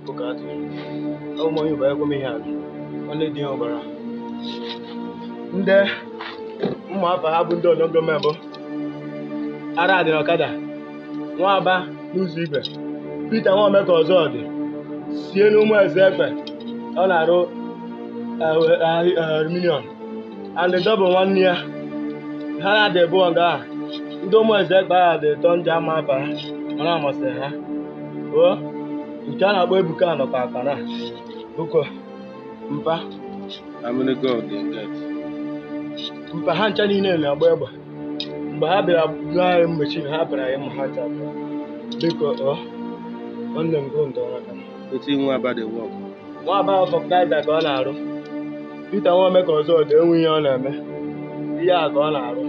bukatu au moyo ba ko mi ha only di obara nde mma afa ha bụ ndị onogo membo ara dị n'ọkada nwa aba n'ụzọ igwe Peter nwa omeka ọzọ dị sie n'ụmụ eze efe ọ na-arụ aluminium and double nwanne ya ha na-adị bụ nga ndị ụmụ eze ekpe ha dị tọ ndị ama afa mana amasịrị ha o nke a na-akpọ Ebuka nọkwa akara buko mpa mpa ha ncha niile na-agba egbe mgbe ha bịara gụọ anyị mmechin ha bịara anyị ma ha ncha biko nwanne m gụọ ndọrọ aka nwa aba fọkụtaiza ka ọ na-arụ Peter nwa omeka ọzọ dị enwe ihe ọ na-eme ihe a ka ọ na-arụ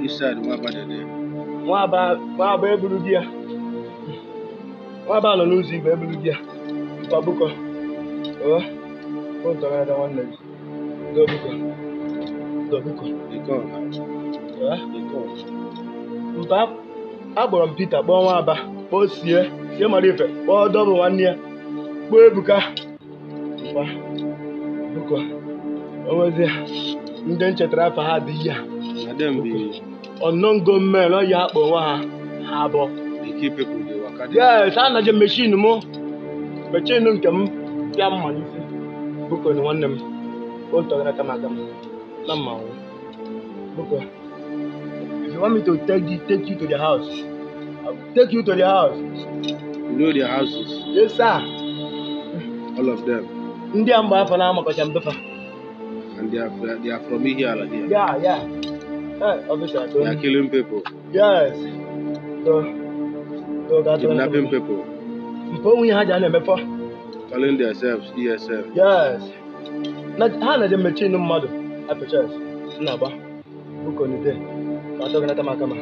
nwa aba eburu di ya nwa aba nọ n'ụzọ igwe eburu di ya mpa buko ndọrọ aka nwanne gị Dobiko. Mpa agbọrọ m Peter kpọọ nwa aba kpọọ sie mara ife kpọọ dọbụ nwanne ya kpọọ Ebuka mpa buko onwezi ndị nchetara afa ha dị ya ọnọngo mmel ọya akpọ nwa ha abụọ yes a naje mechin nke m bịa mma n'isi buko na nwanne m ntọgara kama na mmanwụ buko if you want me to take you to the house I'll take you to the house. You know their houses? Yes sir. All of them? Ndị a mgbe afọ na-amakọcha mbefa. And they are from here or here? Yeah. Obviously, they are killing people? Yes. Kidnapping people? Mpe onwe ha ji a na-emefa. Calling themselves ESF? Yes. Ha na-eje mechin mmadụ apịchas na-agba buko n'ide ka atọgị n'aka m aka ma